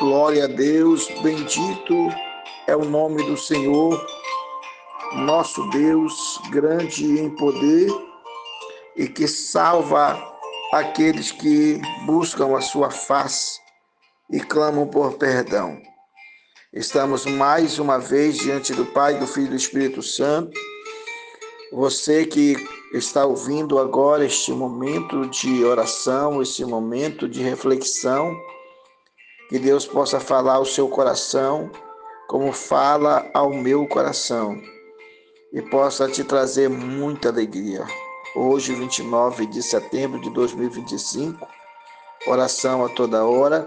Glória a Deus, bendito é o nome do Senhor, nosso Deus, grande em poder e que salva aqueles que buscam a sua face e clamam por perdão. Estamos mais uma vez diante do Pai, do Filho e do Espírito Santo. Você que está ouvindo agora este momento de oração, este momento de reflexão, que Deus possa falar ao seu coração, como fala ao meu coração, e possa te trazer muita alegria. Hoje, 29 de setembro de 2025, oração a toda hora.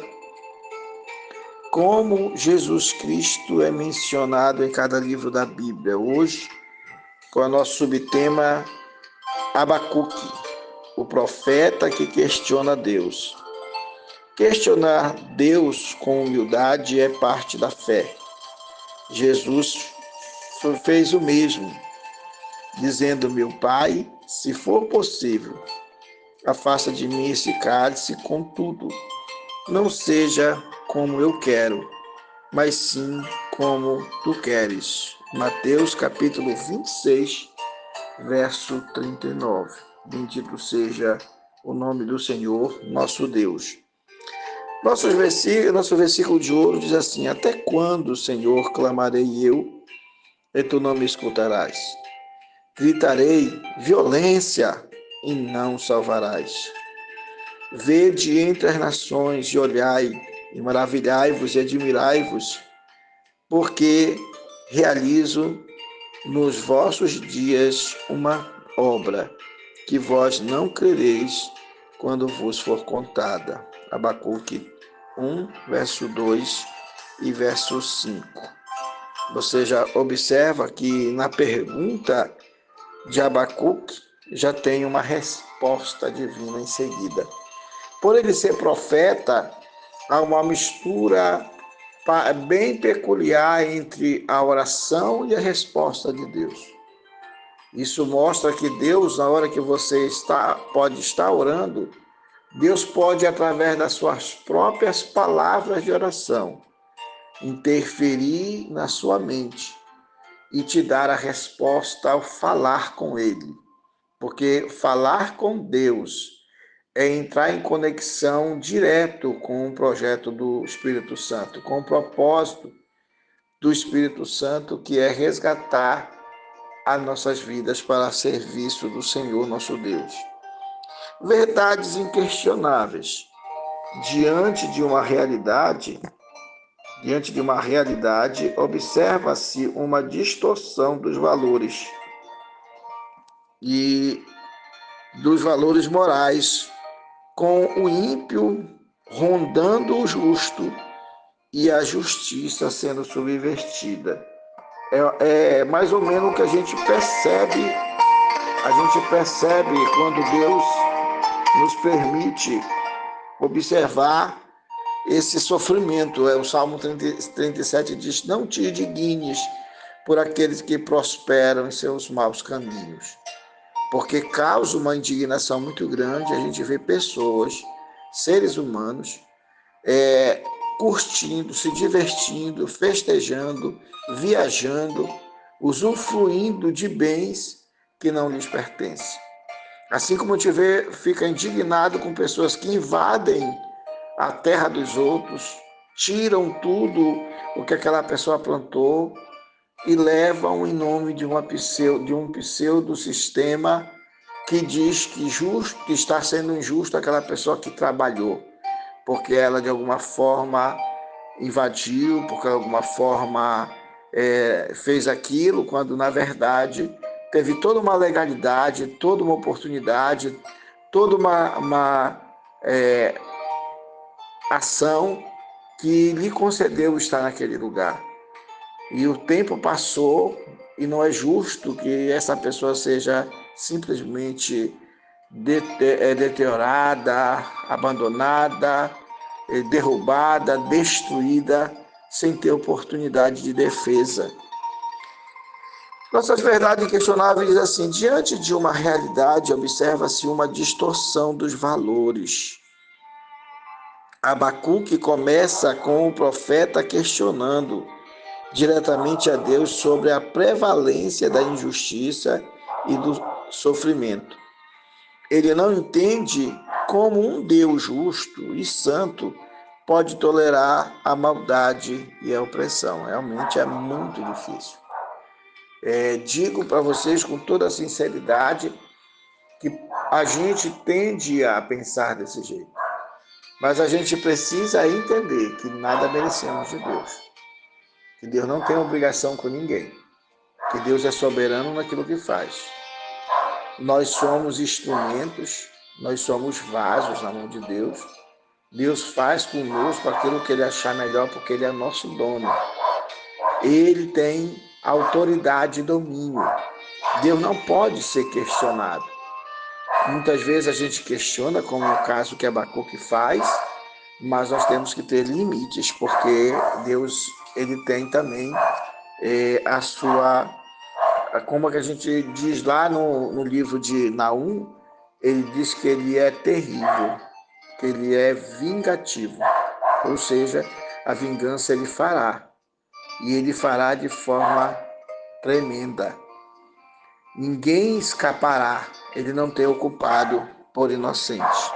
Como Jesus Cristo é mencionado em cada livro da Bíblia. Hoje, com o nosso subtema Abacuque, o profeta que questiona Deus. Questionar Deus com humildade é parte da fé. Jesus fez o mesmo, dizendo: meu Pai, se for possível, afasta de mim esse cálice, contudo, não seja como eu quero, mas sim como tu queres. Mateus capítulo 26, verso 39. Bendito seja o nome do Senhor, nosso Deus. Nosso versículo de ouro diz assim: até quando, Senhor, clamarei eu, e tu não me escutarás? Gritarei violência, e não salvarás. Vede entre as nações e olhai, e maravilhai-vos e admirai-vos, porque realizo nos vossos dias uma obra, que vós não crereis quando vos for contada. Abacuque 1, verso 2 e verso 5. Você já observa que na pergunta de Abacuque já tem uma resposta divina em seguida. Por ele ser profeta, há uma mistura bem peculiar entre a oração e a resposta de Deus. Isso mostra que Deus, na hora que você pode estar orando, Deus pode, através das suas próprias palavras de oração, interferir na sua mente e te dar a resposta ao falar com Ele. Porque falar com Deus é entrar em conexão direto com o projeto do Espírito Santo, com o propósito do Espírito Santo, que é resgatar as nossas vidas para serviço do Senhor nosso Deus. Verdades inquestionáveis. Diante de uma realidade, observa-se uma distorção dos valores e dos valores morais, com o ímpio rondando o justo e a justiça sendo subvertida. É mais ou menos o que a gente percebe quando Deus nos permite observar esse sofrimento. O Salmo 37 diz: não te indignes por aqueles que prosperam em seus maus caminhos, porque causa uma indignação muito grande. A gente vê pessoas, seres humanos, curtindo, se divertindo, festejando, viajando, usufruindo de bens que não lhes pertencem. Assim como a gente vê, fica indignado com pessoas que invadem a terra dos outros, tiram tudo o que aquela pessoa plantou e levam em nome de um pseudo-sistema que diz que está sendo injusto aquela pessoa que trabalhou, porque ela de alguma forma invadiu, porque de alguma forma fez aquilo, quando na verdade teve toda uma legalidade, toda uma oportunidade, toda uma ação que lhe concedeu estar naquele lugar. E o tempo passou e não é justo que essa pessoa seja simplesmente deteriorada, abandonada, derrubada, destruída, sem ter oportunidade de defesa. Nossas verdades inquestionáveis diz assim: diante de uma realidade, observa-se uma distorção dos valores. Abacuque começa com o profeta questionando diretamente a Deus sobre a prevalência da injustiça e do sofrimento. Ele não entende como um Deus justo e santo pode tolerar a maldade e a opressão. Realmente é muito difícil. Digo para vocês com toda a sinceridade que a gente tende a pensar desse jeito, mas a gente precisa entender que nada merecemos de Deus, que Deus não tem obrigação com ninguém, que Deus é soberano naquilo que faz. Nós somos instrumentos, nós somos vasos na mão de Deus. Deus faz conosco aquilo que Ele achar melhor, porque Ele é nosso dono. Ele tem autoridade e domínio. Deus não pode ser questionado. Muitas vezes a gente questiona, como é o caso que Abacuque faz, mas nós temos que ter limites, porque Deus ele tem também a sua... Como que a gente diz lá no livro de Naum, ele diz que ele é terrível, que ele é vingativo, ou seja, a vingança ele fará, e ele fará de forma tremenda. Ninguém escapará, ele não tem o culpado por inocente.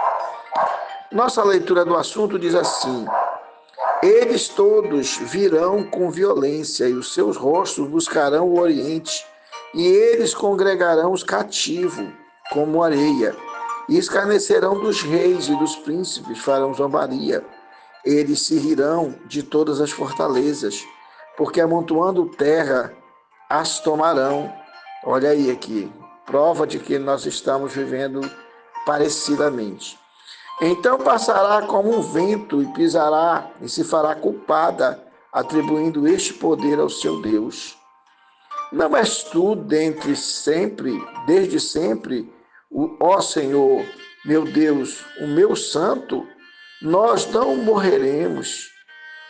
Nossa leitura do assunto diz assim: eles todos virão com violência, e os seus rostos buscarão o oriente, e eles congregarão os cativos como areia, e escarnecerão dos reis e dos príncipes, farão zombaria. Eles se rirão de todas as fortalezas, porque amontoando terra, as tomarão. Olha aí aqui, prova de que nós estamos vivendo parecidamente. Então passará como um vento e pisará e se fará culpada, atribuindo este poder ao seu Deus. Não és tu dentre sempre, desde sempre, ó Senhor, meu Deus, o meu santo? Nós não morreremos.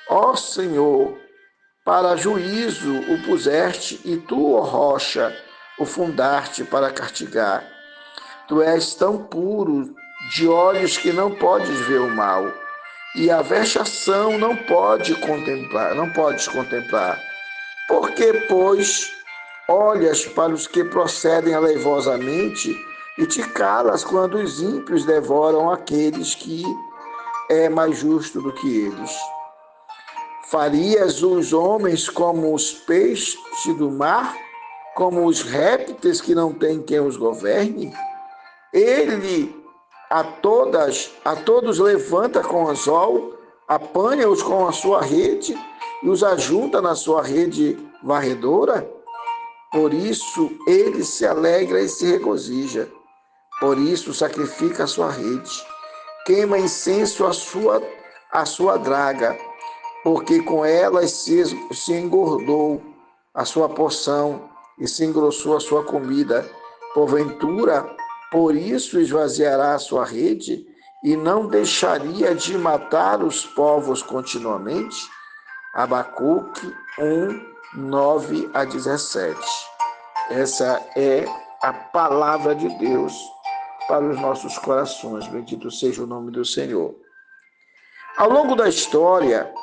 Ó Senhor, para juízo o puseste, e tu, ó rocha, o fundaste para castigar. Tu és tão puro, de olhos que não podes ver o mal, e a vexação não podes contemplar. Porque, pois, olhas para os que procedem aleivosamente e te calas quando os ímpios devoram aqueles que é mais justo do que eles. Farias os homens como os peixes do mar, como os répteis que não têm quem os governe? Ele a todos levanta com anzol, apanha-os com a sua rede e os ajunta na sua rede varredora. Por isso ele se alegra e se regozija. Por isso sacrifica a sua rede, queima incenso a sua draga, porque com ela se engordou a sua porção e se engrossou a sua comida. Porventura, por isso esvaziará a sua rede e não deixaria de matar os povos continuamente? Abacuque 1, 9 a 17. Essa é a palavra de Deus para os nossos corações. Bendito seja o nome do Senhor. Ao longo da história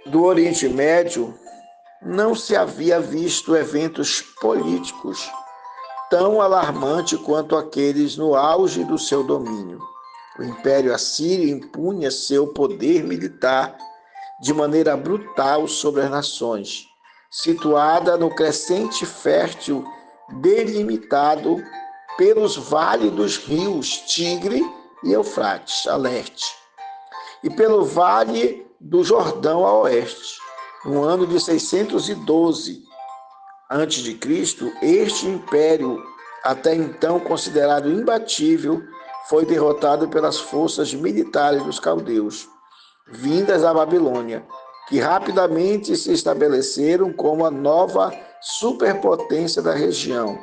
do Oriente Médio, não se havia visto eventos políticos tão alarmantes quanto aqueles no auge do seu domínio. O Império Assírio impunha seu poder militar de maneira brutal sobre as nações, situada no crescente fértil delimitado pelos vales dos rios Tigre e Eufrates, a leste, e pelo vale do Jordão a oeste. No ano de 612 a.C., este império, até então considerado imbatível, foi derrotado pelas forças militares dos caldeus, vindas da Babilônia, que rapidamente se estabeleceram como a nova superpotência da região,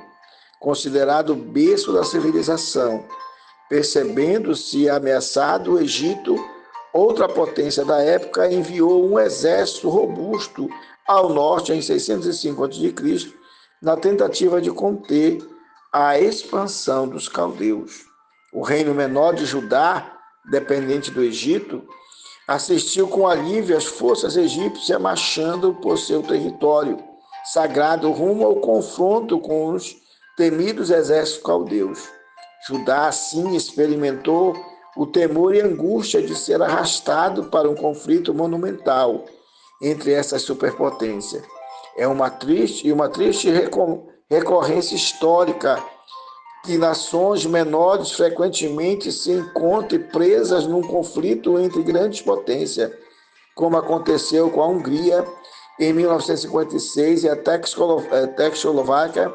considerado o berço da civilização. Percebendo-se ameaçado, o Egito, outra potência da época, enviou um exército robusto ao norte em 605 a.C., na tentativa de conter a expansão dos caldeus. O reino menor de Judá dependente do Egito, assistiu com alívio as forças egípcias marchando por seu território sagrado rumo ao confronto com os temidos exércitos caldeus. Judá, assim, experimentou o temor e angústia de ser arrastado para um conflito monumental entre essas superpotências. É uma triste recorrência histórica que nações menores frequentemente se encontrem presas num conflito entre grandes potências, como aconteceu com a Hungria em 1956 e a Tchecoslováquia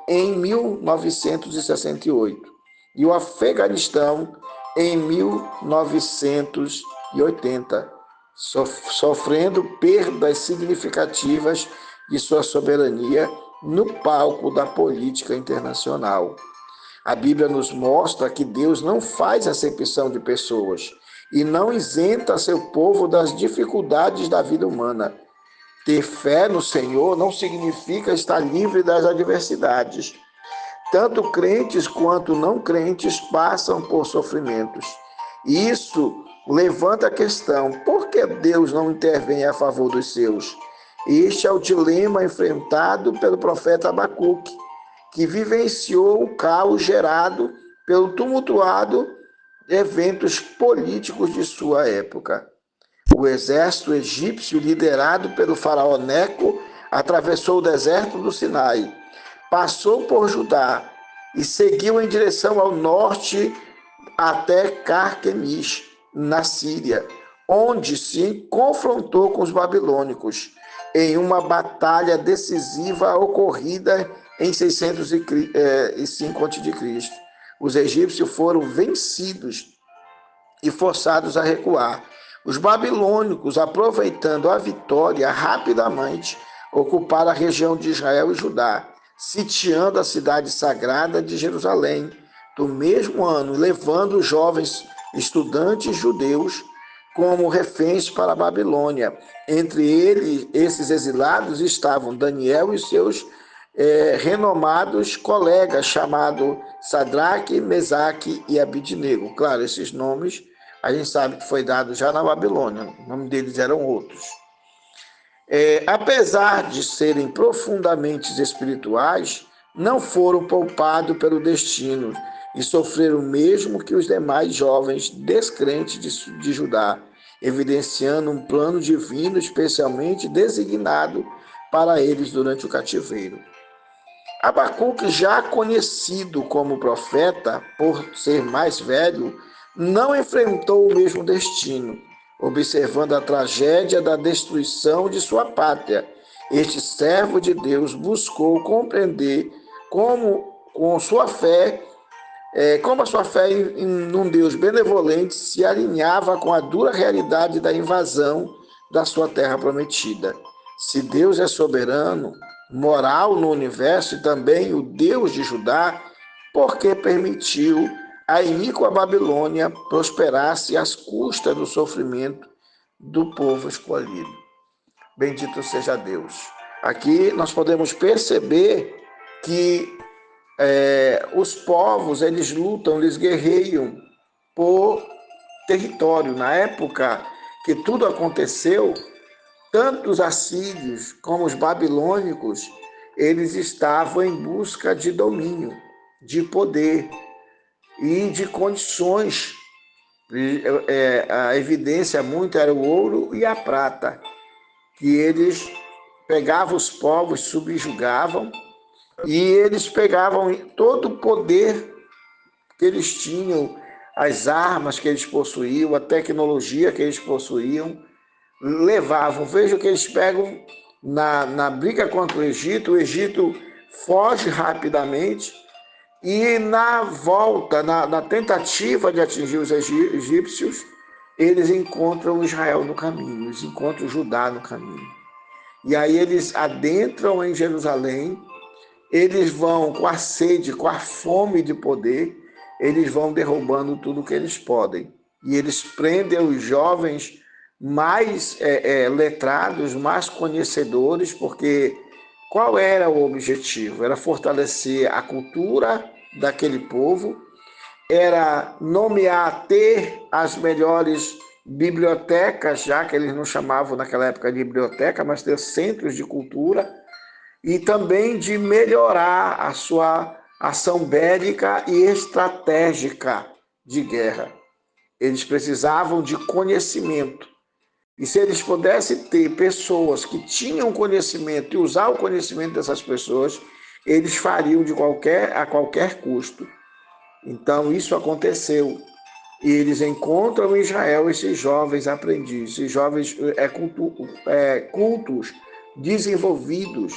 em 1968 e o Afeganistão em 1980, sofrendo perdas significativas de sua soberania no palco da política internacional. A Bíblia nos mostra que Deus não faz acepção de pessoas e não isenta seu povo das dificuldades da vida humana. Ter fé no Senhor não significa estar livre das adversidades. Tanto crentes quanto não crentes passam por sofrimentos. Isso levanta a questão: por que Deus não intervém a favor dos seus? Este é o dilema enfrentado pelo profeta Abacuque, que vivenciou o caos gerado pelo tumultuado eventos políticos de sua época. O exército egípcio, liderado pelo faraó Neco, atravessou o deserto do Sinai, passou por Judá e seguiu em direção ao norte até Carquemis, na Síria, onde se confrontou com os babilônicos em uma batalha decisiva ocorrida em 605 a.C. Os egípcios foram vencidos e forçados a recuar. Os babilônicos, aproveitando a vitória, rapidamente ocuparam a região de Israel e Judá, sitiando a cidade sagrada de Jerusalém do mesmo ano, levando os jovens estudantes judeus como reféns para a Babilônia. Entre eles, esses exilados, estavam Daniel e seus renomados colegas, chamados Sadraque, Mesaque e Abidnego. Claro, esses nomes a gente sabe que foi dado já na Babilônia, o nome deles eram outros. Apesar de serem profundamente espirituais, não foram poupados pelo destino e sofreram o mesmo que os demais jovens descrentes de Judá, evidenciando um plano divino especialmente designado para eles durante o cativeiro. Abacuque, já conhecido como profeta por ser mais velho, não enfrentou o mesmo destino, observando a tragédia da destruição de sua pátria. Este servo de Deus buscou compreender como a sua fé em um Deus benevolente se alinhava com a dura realidade da invasão da sua terra prometida. Se Deus é soberano, moral no universo e também o Deus de Judá, por que permitiu a iníqua Babilônia prosperasse às custas do sofrimento do povo escolhido? Bendito seja Deus. Aqui nós podemos perceber que os povos, eles lutam, eles guerreiam por território. Na época que tudo aconteceu, tanto os assírios como os babilônicos, eles estavam em busca de domínio, de poder e de condições. A evidência muito era o ouro e a prata, que eles pegavam os povos, subjugavam, e eles pegavam todo o poder que eles tinham, as armas que eles possuíam, a tecnologia que eles possuíam, levavam. Veja o que eles pegam na briga contra o Egito foge rapidamente e na volta, na tentativa de atingir os egípcios, eles encontram Israel no caminho, eles encontram Judá no caminho. E aí eles adentram em Jerusalém, eles vão com a sede, com a fome de poder, eles vão derrubando tudo que eles podem. E eles prendem os jovens mais letrados, mais conhecedores, porque qual era o objetivo? Era fortalecer a cultura daquele povo, era nomear, ter as melhores bibliotecas, já que eles não chamavam naquela época de biblioteca, mas ter centros de cultura, e também de melhorar a sua ação bélica e estratégica de guerra. Eles precisavam de conhecimento. E se eles pudessem ter pessoas que tinham conhecimento e usar o conhecimento dessas pessoas, eles fariam a qualquer custo. Então isso aconteceu. E eles encontram em Israel esses jovens aprendizes, esses jovens cultos, desenvolvidos,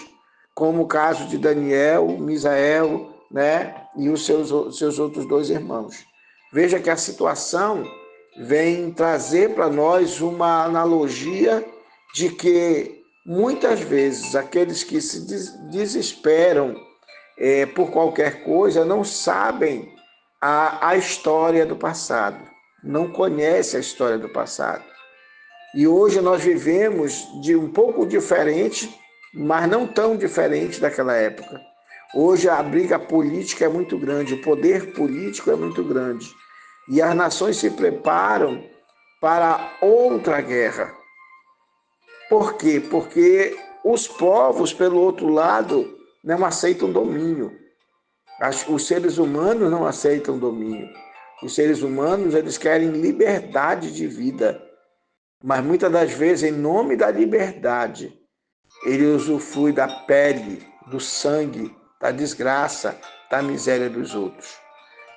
como o caso de Daniel, Misael, né, e os seus outros dois irmãos. Veja que a situação vem trazer para nós uma analogia de que muitas vezes aqueles que se desesperam por qualquer coisa não sabem a história do passado, não conhecem a história do passado. E hoje nós vivemos de um pouco diferente, mas não tão diferente daquela época. Hoje a briga política é muito grande, o poder político é muito grande. E as nações se preparam para outra guerra. Por quê? Porque os povos, pelo outro lado, não aceitam domínio. Os seres humanos não aceitam domínio. Os seres humanos, eles querem liberdade de vida. Mas muitas das vezes, em nome da liberdade, ele usufrui da pele, do sangue, da desgraça, da miséria dos outros.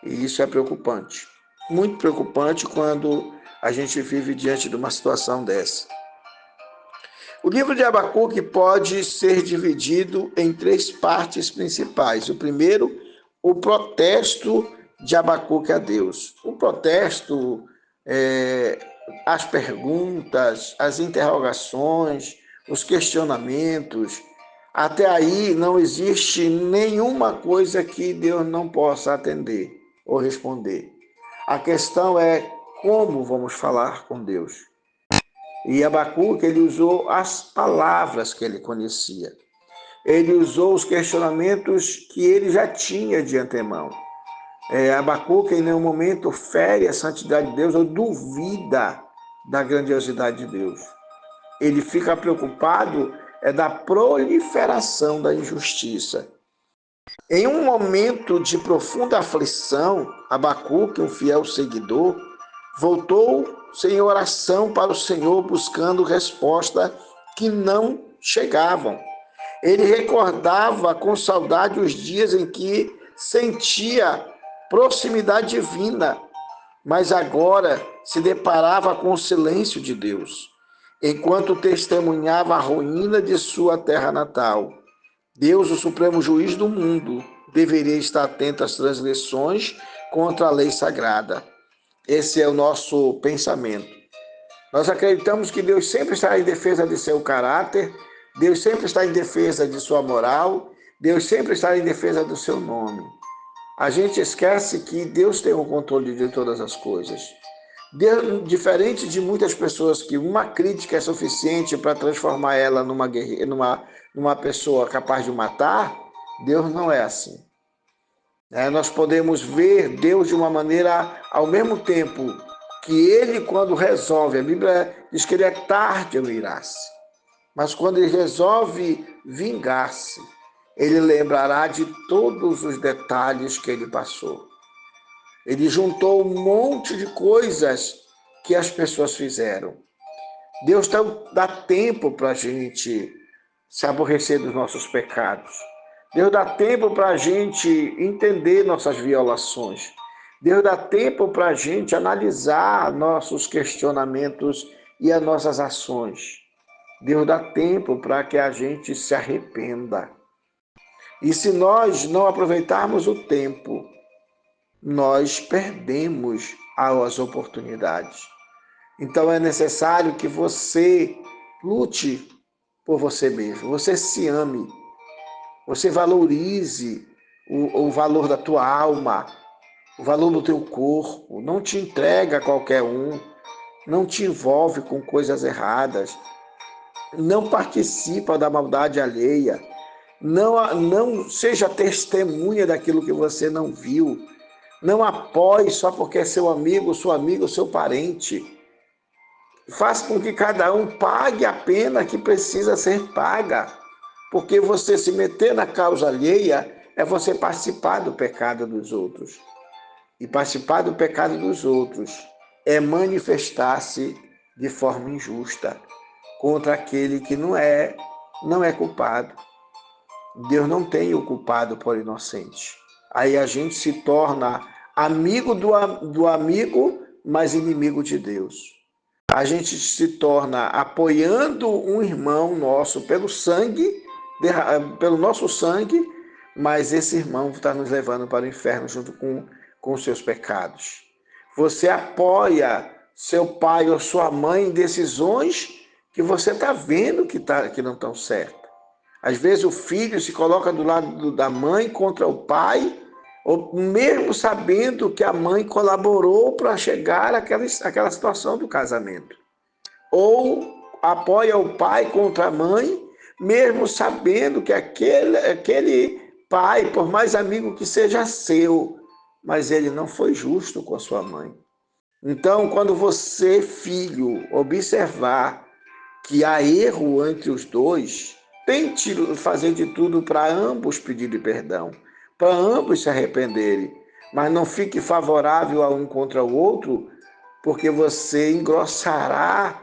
E isso é preocupante. Muito preocupante quando a gente vive diante de uma situação dessa. O livro de Abacuque pode ser dividido em três partes principais. O primeiro, o protesto de Abacuque a Deus. O protesto, as perguntas, as interrogações, os questionamentos. Até aí não existe nenhuma coisa que Deus não possa atender ou responder. A questão é como vamos falar com Deus. E Abacuque, ele usou as palavras que ele conhecia. Ele usou os questionamentos que ele já tinha de antemão. Abacuque, em nenhum momento, fere a santidade de Deus ou duvida da grandiosidade de Deus. Ele fica preocupado da proliferação da injustiça. Em um momento de profunda aflição, Abacuque, um fiel seguidor, voltou em oração para o Senhor, buscando resposta que não chegavam. Ele recordava com saudade os dias em que sentia proximidade divina, mas agora se deparava com o silêncio de Deus, enquanto testemunhava a ruína de sua terra natal. Deus, o supremo juiz do mundo, deveria estar atento às transgressões contra a lei sagrada. Esse é o nosso pensamento. Nós acreditamos que Deus sempre está em defesa de seu caráter, Deus sempre está em defesa de sua moral, Deus sempre está em defesa do seu nome. A gente esquece que Deus tem o controle de todas as coisas. Deus, diferente de muitas pessoas que uma crítica é suficiente para transformar ela numa pessoa capaz de matar, Deus não é assim. Nós podemos ver Deus de uma maneira, ao mesmo tempo que ele, quando resolve, a Bíblia diz que ele é tardio no irar-se, mas quando ele resolve vingar-se, ele lembrará de todos os detalhes que ele passou. Ele juntou um monte de coisas que as pessoas fizeram. Deus dá tempo para a gente se aborrecer dos nossos pecados. Deus dá tempo para a gente entender nossas violações. Deus dá tempo para a gente analisar nossos questionamentos e as nossas ações. Deus dá tempo para que a gente se arrependa. E se nós não aproveitarmos o tempo, nós perdemos as oportunidades. Então é necessário que você lute por você mesmo, você se ame, você valorize o valor da tua alma, o valor do teu corpo, não te entrega a qualquer um, não te envolve com coisas erradas, não participa da maldade alheia, não seja testemunha daquilo que você não viu. Não apoie só porque é seu amigo, sua amiga, seu parente. Faça com que cada um pague a pena que precisa ser paga. Porque você se meter na causa alheia é você participar do pecado dos outros. E participar do pecado dos outros é manifestar-se de forma injusta contra aquele que não é culpado. Deus não tem o culpado por inocente. Aí a gente se torna amigo do amigo, mas inimigo de Deus. A gente se torna apoiando um irmão nosso pelo sangue, pelo nosso sangue, mas esse irmão está nos levando para o inferno junto com os seus pecados. Você apoia seu pai ou sua mãe em decisões que você está vendo que não estão certas. Às vezes o filho se coloca do lado da mãe contra o pai, ou mesmo sabendo que a mãe colaborou para chegar àquela situação do casamento. Ou apoia o pai contra a mãe, mesmo sabendo que aquele pai, por mais amigo que seja seu, mas ele não foi justo com a sua mãe. Então, quando você, filho, observar que há erro entre os dois, tente fazer de tudo para ambos pedirem perdão, para ambos se arrependerem, mas não fique favorável a um contra o outro, porque você engrossará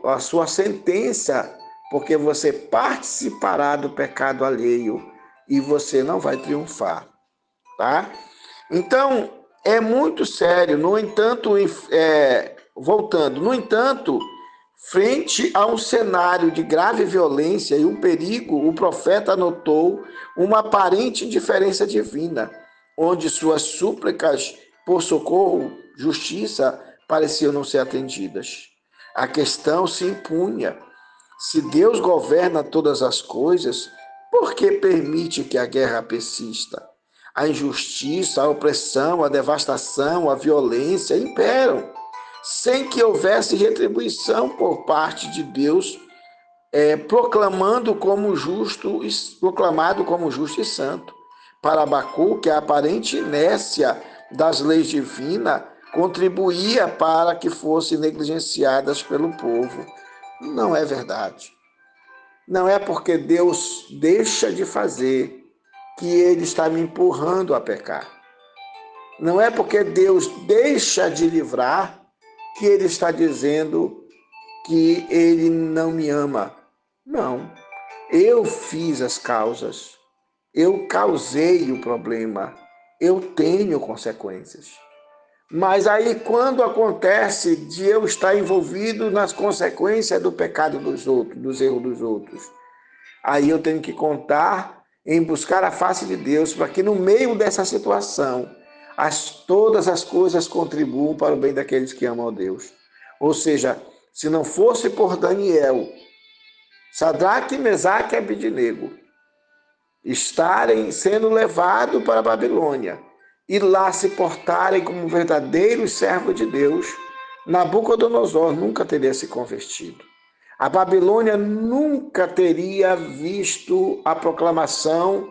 a sua sentença, porque você participará do pecado alheio e você não vai triunfar, tá? Então, é muito sério. No entanto, voltando, no entanto, frente a um cenário de grave violência e um perigo, o profeta notou uma aparente indiferença divina, onde suas súplicas por socorro, justiça, pareciam não ser atendidas. A questão se impunha: se Deus governa todas as coisas, por que permite que a guerra persista? A injustiça, a opressão, a devastação, a violência imperam, sem que houvesse retribuição por parte de Deus, proclamado como justo e santo. Para Abacuque, a aparente inércia das leis divinas contribuía para que fossem negligenciadas pelo povo. Não é verdade. Não é porque Deus deixa de fazer que ele está me empurrando a pecar. Não é porque Deus deixa de livrar que ele está dizendo que ele não me ama. Não. Eu fiz as causas. Eu causei o problema. Eu tenho consequências. Mas aí, quando acontece de eu estar envolvido nas consequências do pecado dos outros, dos erros dos outros, aí eu tenho que contar em buscar a face de Deus para que no meio dessa situação todas as coisas contribuam para o bem daqueles que amam a Deus. Ou seja, se não fosse por Daniel, Sadraque, Mesaque e Abednego estarem sendo levados para a Babilônia e lá se portarem como verdadeiros servos de Deus, Nabucodonosor nunca teria se convertido. A Babilônia nunca teria visto a proclamação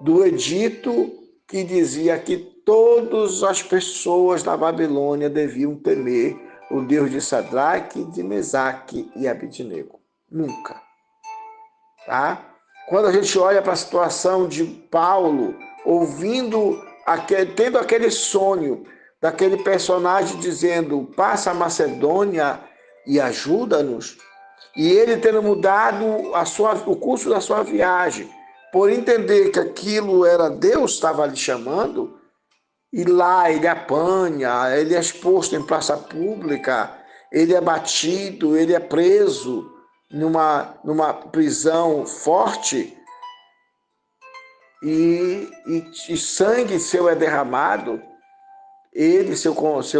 do edito que dizia que todas as pessoas na Babilônia deviam temer o Deus de Sadraque, de Mesaque e Abednego. Nunca. Tá? Quando a gente olha para a situação de Paulo, tendo aquele sonho daquele personagem dizendo: passa a Macedônia e ajuda-nos, e ele tendo mudado o curso da sua viagem, por entender que aquilo era Deus estava lhe chamando, e lá ele apanha, ele é exposto em praça pública, ele é batido, ele é preso numa prisão forte, e sangue seu é derramado, ele, seu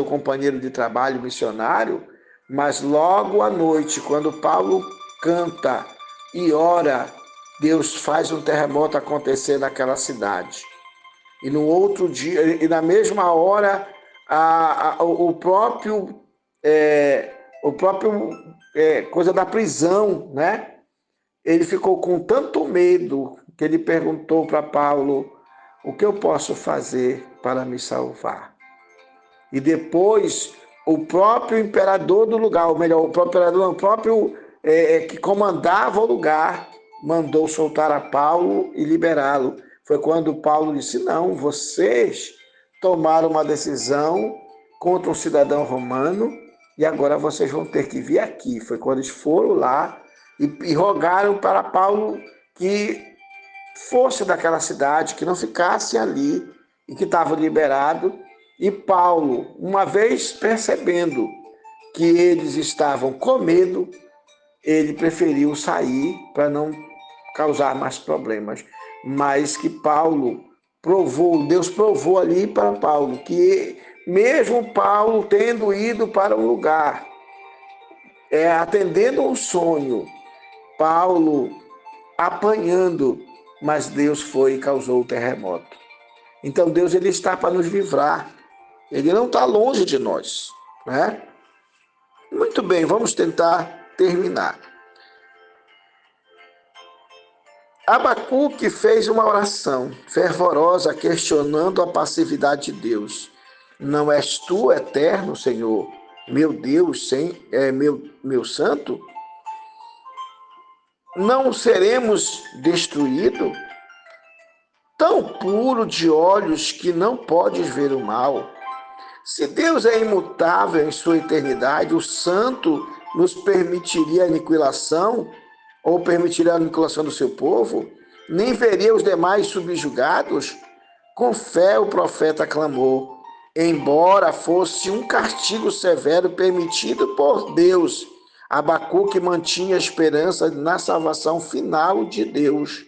companheiro de trabalho missionário, mas logo à noite, quando Paulo canta e ora, Deus faz um terremoto acontecer naquela cidade. E no outro dia, e na mesma hora, o próprio coisa da prisão, né? Ele ficou com tanto medo que ele perguntou para Paulo: o que eu posso fazer para me salvar? E depois, o próprio imperador do lugar, ou melhor, o próprio imperador, não, o próprio que comandava o lugar, mandou soltar a Paulo e liberá-lo. Foi quando Paulo disse: não, vocês tomaram uma decisão contra um cidadão romano e agora vocês vão ter que vir aqui. Foi quando eles foram lá e rogaram para Paulo que fosse daquela cidade, que não ficasse ali e que estava liberado. E Paulo, uma vez percebendo que eles estavam com medo, ele preferiu sair para não causar mais problemas. Mas que Paulo provou, Deus provou ali para Paulo, que mesmo Paulo tendo ido para um lugar, atendendo um sonho, Paulo apanhando, mas Deus foi e causou o terremoto. Então Deus ele está para nos livrar, ele não está longe de nós, né? Muito bem, vamos tentar terminar. Abacuque fez uma oração fervorosa questionando a passividade de Deus. Não és tu, eterno Senhor, meu Deus, meu santo? Não seremos destruídos? Tão puro de olhos que não podes ver o mal. Se Deus é imutável em sua eternidade, o santo nos permitiria a aniquilação, ou permitiria a aniquilação do seu povo? Nem veria os demais subjugados? Com fé o profeta clamou, embora fosse um castigo severo permitido por Deus. Abacuque mantinha a esperança na salvação final de Deus.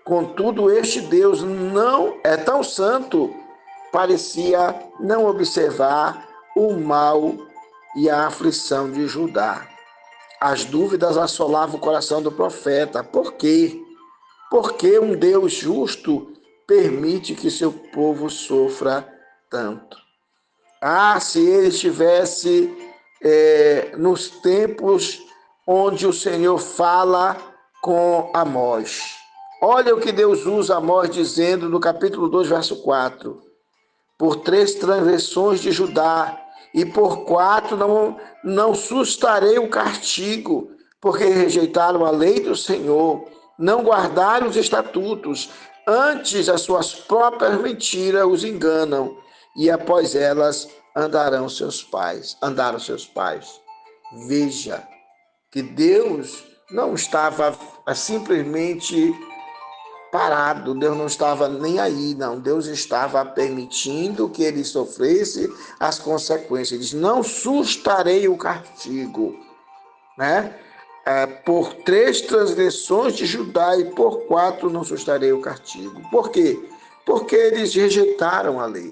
Contudo, este Deus não é tão santo, parecia não observar o mal e a aflição de Judá. As dúvidas assolavam o coração do profeta. Por quê? Por que um Deus justo permite que seu povo sofra tanto? Ah, se ele estivesse nos tempos onde o Senhor fala com Amós. Olha o que Deus usa Amós dizendo no capítulo 2, verso 4. Por 3 transgressões de Judá, e por 4 não sustarei o castigo, porque rejeitaram a lei do Senhor, não guardaram os estatutos, antes as suas próprias mentiras os enganam, e após elas andaram seus pais. Veja que Deus não estava simplesmente parado, Deus não estava nem aí, não. Deus estava permitindo que ele sofresse as consequências. Ele diz: não sustarei o castigo, né? Por 3 transgressões de Judá e por 4 não sustarei o castigo. Por quê? Porque eles rejeitaram a lei.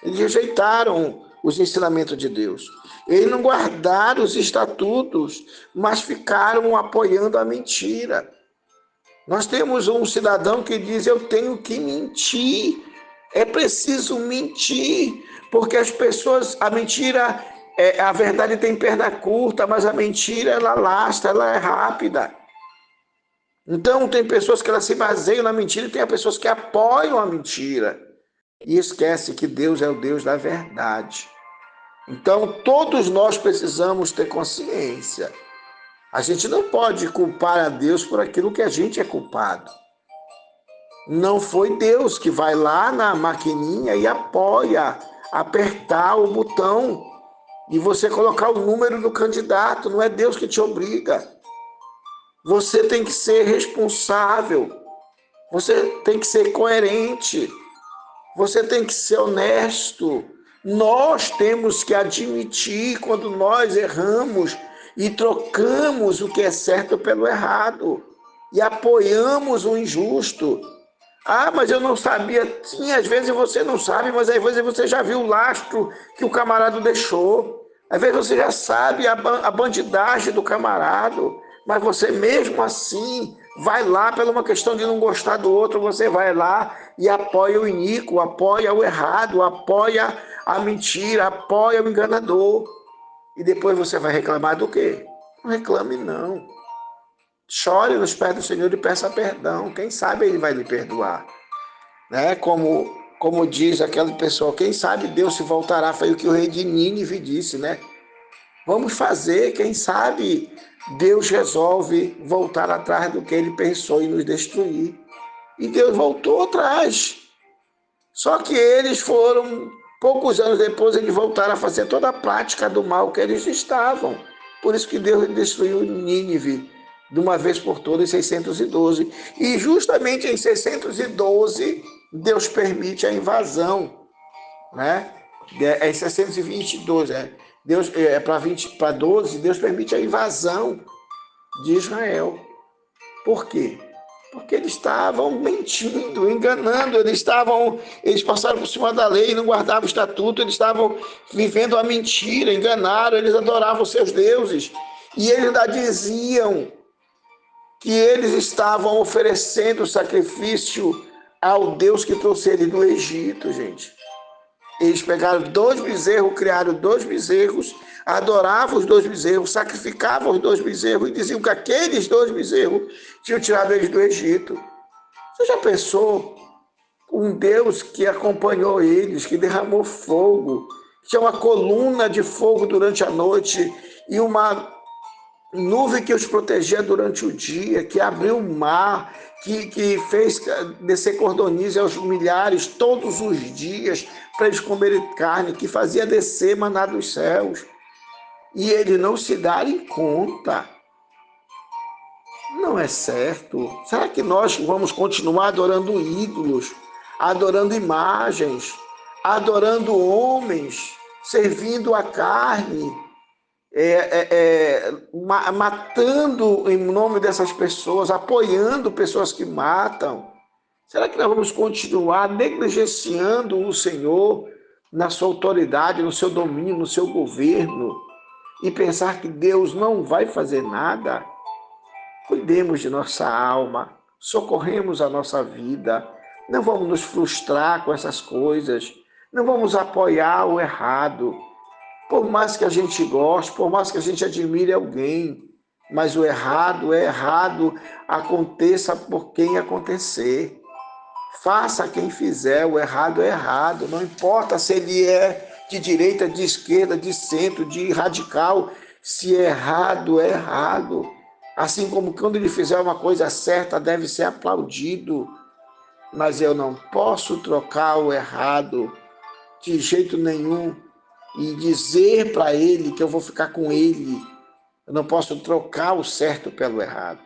Eles rejeitaram os ensinamentos de Deus. Eles não guardaram os estatutos, mas ficaram apoiando a mentira. Nós temos um cidadão que diz: eu tenho que mentir, é preciso mentir, porque as pessoas, a mentira, a verdade tem perna curta, mas a mentira ela lastra, ela é rápida. Então tem pessoas que elas se baseiam na mentira e tem pessoas que apoiam a mentira e esquece que Deus é o Deus da verdade. Então todos nós precisamos ter consciência. A gente não pode culpar a Deus por aquilo que a gente é culpado. Não foi Deus que vai lá na maquininha e apoia, apertar o botão e você colocar o número do candidato. Não é Deus que te obriga. Você tem que ser responsável. Você tem que ser coerente. Você tem que ser honesto. Nós temos que admitir quando nós erramos e trocamos o que é certo pelo errado e apoiamos o injusto. Ah, mas eu não sabia. Sim, às vezes você não sabe, mas às vezes você já viu o lastro que o camarada deixou. Às vezes você já sabe a bandidagem do camarada, mas você mesmo assim vai lá pela uma questão de não gostar do outro, você vai lá e apoia o iníquo, apoia o errado, apoia a mentira, apoia o enganador. E depois você vai reclamar do quê? Não reclame não. Chore nos pés do Senhor e peça perdão. Quem sabe Ele vai lhe perdoar. né? Como diz aquele pessoal, quem sabe Deus se voltará, foi o que o rei de Nínive disse, né? Vamos fazer, quem sabe Deus resolve voltar atrás do que ele pensou e nos destruir. E Deus voltou atrás. Só que eles foram, poucos anos depois, eles voltaram a fazer toda a prática do mal que eles estavam. Por isso que Deus destruiu Nínive de uma vez por todas em 612. E justamente em 612, Deus permite a invasão, né? É em 622, né? Deus, para 12, Deus permite a invasão de Israel. Por quê? Porque eles estavam mentindo, enganando, eles passaram por cima da lei, não guardavam o estatuto, eles estavam vivendo a mentira, enganaram, eles adoravam seus deuses. E eles ainda diziam que eles estavam oferecendo sacrifício ao Deus que trouxe eles do Egito, gente. Eles pegaram 2 bezerros, criaram 2 bezerros, adoravam os 2 bezerros, sacrificavam os 2 bezerros e diziam que aqueles 2 bezerros tinham tirado eles do Egito. Você já pensou um Deus que acompanhou eles, que derramou fogo, que tinha uma coluna de fogo durante a noite e uma nuvem que os protegia durante o dia, que abriu o mar, que fez descer cordoniza aos milhares todos os dias para eles comerem carne, que fazia descer maná dos céus, e eles não se darem conta. Não é certo. Será que nós vamos continuar adorando ídolos, adorando imagens, adorando homens, servindo a carne, matando em nome dessas pessoas, apoiando pessoas que matam? Será que nós vamos continuar negligenciando o Senhor na sua autoridade, no seu domínio, no seu governo, e pensar que Deus não vai fazer nada? Cuidemos de nossa alma, socorremos a nossa vida, não vamos nos frustrar com essas coisas, não vamos apoiar o errado. Por mais que a gente goste, por mais que a gente admire alguém, mas o errado é errado, aconteça por quem acontecer. Faça quem fizer, o errado é errado, não importa se ele é de direita, de esquerda, de centro, de radical, se é errado, é errado. Assim como quando ele fizer uma coisa certa, deve ser aplaudido, mas eu não posso trocar o errado de jeito nenhum e dizer para ele que eu vou ficar com ele. Eu não posso trocar o certo pelo errado.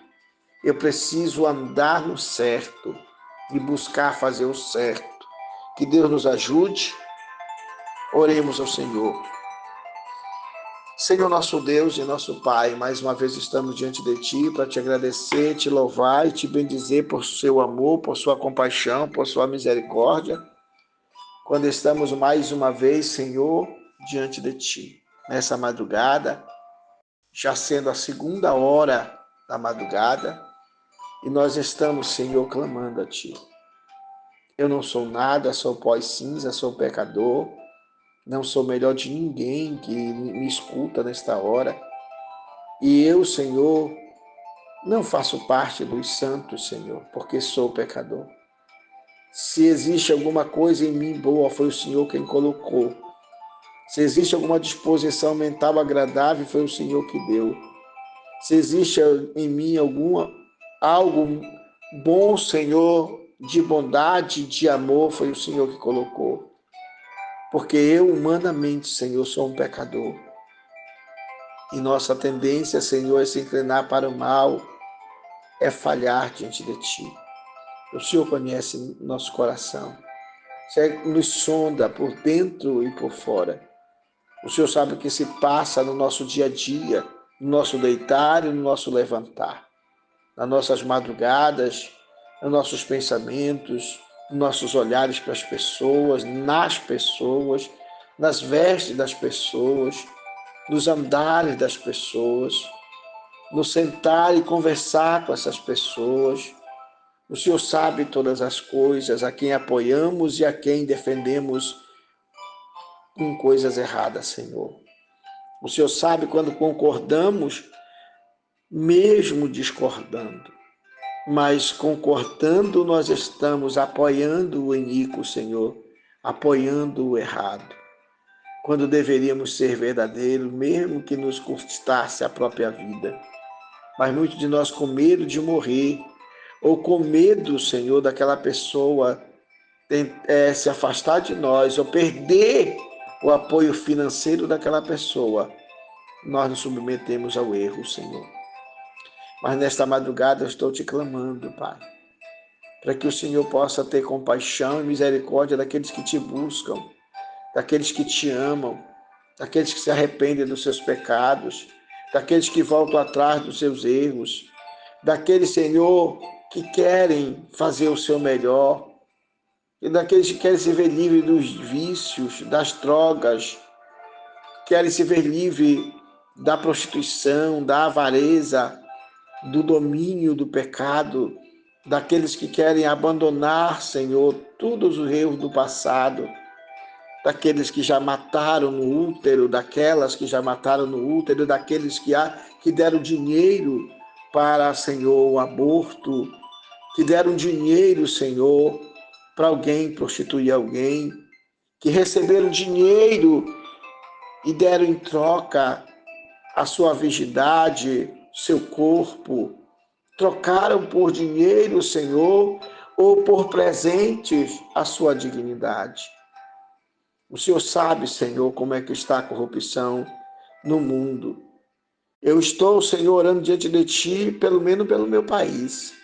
Eu preciso andar no certo e buscar fazer o certo. Que Deus nos ajude. Oremos ao Senhor. Senhor nosso Deus e nosso Pai, mais uma vez estamos diante de Ti para Te agradecer, Te louvar e Te bendizer por Seu amor, por Sua compaixão, por Sua misericórdia. Quando estamos mais uma vez, Senhor, diante de Ti, nessa madrugada, já sendo a 2ª hora da madrugada, e nós estamos, Senhor, clamando a Ti. Eu não sou nada, sou pó e cinza, sou pecador, não sou melhor de ninguém que me escuta nesta hora. E eu, Senhor, não faço parte dos santos, Senhor, porque sou pecador. Se existe alguma coisa em mim boa, foi o Senhor quem colocou. Se existe alguma disposição mental agradável, foi o Senhor que deu. Se existe em mim algo bom, Senhor, de bondade, de amor, foi o Senhor que colocou. Porque eu, humanamente, Senhor, sou um pecador. E nossa tendência, Senhor, é se inclinar para o mal, é falhar diante de Ti. O Senhor conhece nosso coração. O Senhor nos sonda por dentro e por fora. O Senhor sabe o que se passa no nosso dia a dia, no nosso deitar e no nosso levantar, nas nossas madrugadas, nos nossos pensamentos, nos nossos olhares para as pessoas, nas vestes das pessoas, nos andares das pessoas, no sentar e conversar com essas pessoas. O Senhor sabe todas as coisas, a quem apoiamos e a quem defendemos com coisas erradas, Senhor. O Senhor sabe quando concordamos, mesmo discordando. mas concordando nós estamos apoiando o iníquo, Senhor, apoiando o errado, quando deveríamos ser verdadeiros, mesmo que nos custasse a própria vida. Mas muitos de nós com medo de morrer, ou com medo, Senhor, daquela pessoa se afastar de nós, ou perder o apoio financeiro daquela pessoa, nós nos submetemos ao erro, Senhor. Mas nesta madrugada eu estou te clamando, Pai, para que o Senhor possa ter compaixão e misericórdia daqueles que te buscam, daqueles que te amam, daqueles que se arrependem dos seus pecados, daqueles que voltam atrás dos seus erros, daqueles, Senhor, que querem fazer o seu melhor, e daqueles que querem se ver livre dos vícios, das drogas, querem se ver livre da prostituição, da avareza, do domínio do pecado, daqueles que querem abandonar, Senhor, todos os erros do passado, daqueles que já mataram no útero, daquelas que já mataram no útero, daqueles que deram dinheiro para, Senhor, o aborto, que deram dinheiro, Senhor, para alguém prostituir alguém, que receberam dinheiro e deram em troca a sua virgindade, seu corpo, trocaram por dinheiro, Senhor, ou por presentes a sua dignidade. O Senhor sabe, Senhor, como é que está a corrupção no mundo. Eu estou, Senhor, orando diante de Ti, pelo menos pelo meu país,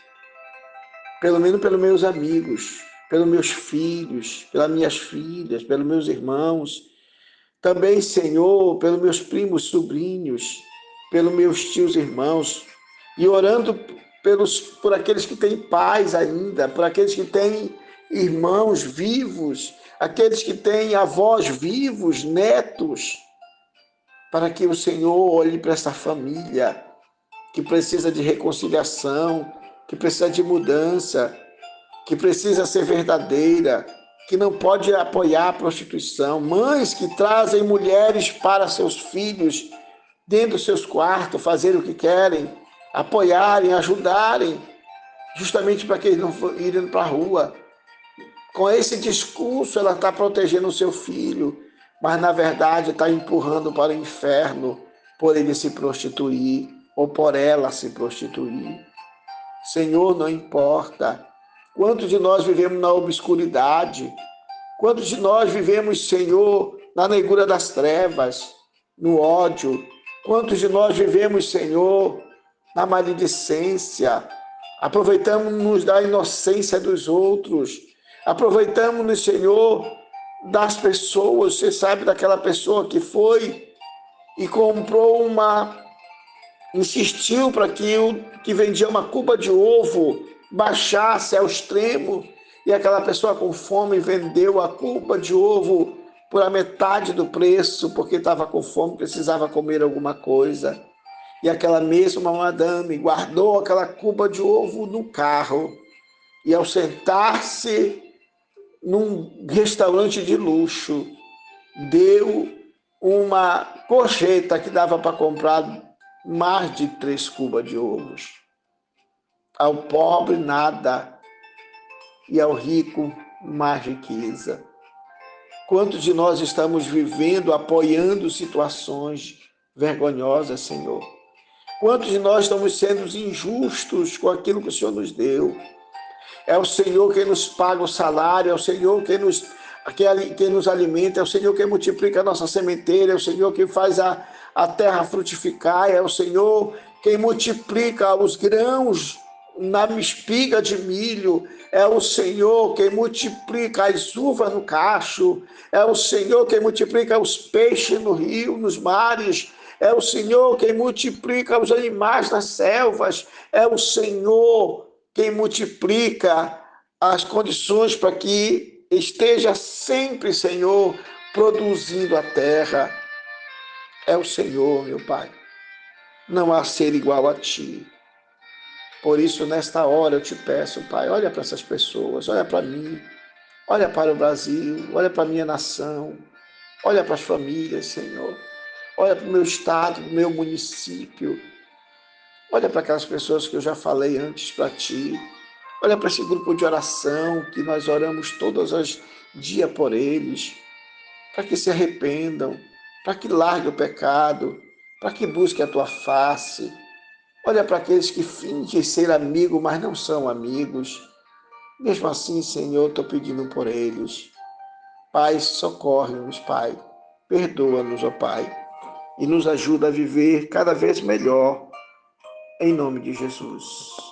pelo menos pelos meus amigos, pelos meus filhos, pelas minhas filhas, pelos meus irmãos, também, Senhor, pelos meus primos, sobrinhos, pelos meus tios, irmãos, e orando por aqueles que têm pais ainda, por aqueles que têm irmãos vivos, aqueles que têm avós vivos, netos, para que o Senhor olhe para essa família que precisa de reconciliação, que precisa de mudança, que precisa ser verdadeira, que não pode apoiar a prostituição, mães que trazem mulheres para seus filhos dentro dos seus quartos, fazer o que querem, apoiarem, ajudarem, justamente para que eles não irem para a rua. Com esse discurso, ela está protegendo o seu filho, mas na verdade está empurrando para o inferno por ele se prostituir ou por ela se prostituir. Senhor, não importa. Quantos de nós vivemos na obscuridade? Quantos de nós vivemos, Senhor, na negrura das trevas, no ódio? Quantos de nós vivemos, Senhor, na maledicência? Aproveitamos-nos da inocência dos outros. Aproveitamos-nos, Senhor, das pessoas. Você sabe daquela pessoa que foi e comprou insistiu para que o que vendia uma cuba de ovo baixasse ao extremo, e aquela pessoa com fome vendeu a cuba de ovo por a metade do preço, porque estava com fome, precisava comer alguma coisa. E aquela mesma madame guardou aquela cuba de ovo no carro, e ao sentar-se num restaurante de luxo, deu uma gorjeta que dava para comprar mais de 3 cubas de ovos. Ao pobre, nada, e ao rico, mais riqueza. Quantos de nós estamos vivendo, apoiando situações vergonhosas, Senhor? Quantos de nós estamos sendo injustos com aquilo que o Senhor nos deu? É o Senhor quem nos paga o salário, é o Senhor quem nos alimenta, é o Senhor quem multiplica a nossa sementeira, é o Senhor quem faz a terra frutificar, é o Senhor quem multiplica os grãos na espiga de milho, é o Senhor quem multiplica as uvas no cacho, é o Senhor quem multiplica os peixes no rio, nos mares, é o Senhor quem multiplica os animais nas selvas, é o Senhor quem multiplica as condições para que esteja sempre, Senhor, produzindo a terra. É o Senhor, meu Pai. Não há ser igual a Ti. Por isso, nesta hora, eu te peço, Pai, olha para essas pessoas, olha para mim, olha para o Brasil, olha para a minha nação, olha para as famílias, Senhor. Olha para o meu estado, para o meu município. Olha para aquelas pessoas que eu já falei antes para ti. Olha para esse grupo de oração que nós oramos todos os dias por eles, para que se arrependam, para que larguem o pecado, para que busquem a tua face. Olha para aqueles que fingem ser amigos, mas não são amigos. Mesmo assim, Senhor, estou pedindo por eles. Pai, socorre-nos, Pai. Perdoa-nos, ó Pai, e nos ajuda a viver cada vez melhor, em nome de Jesus.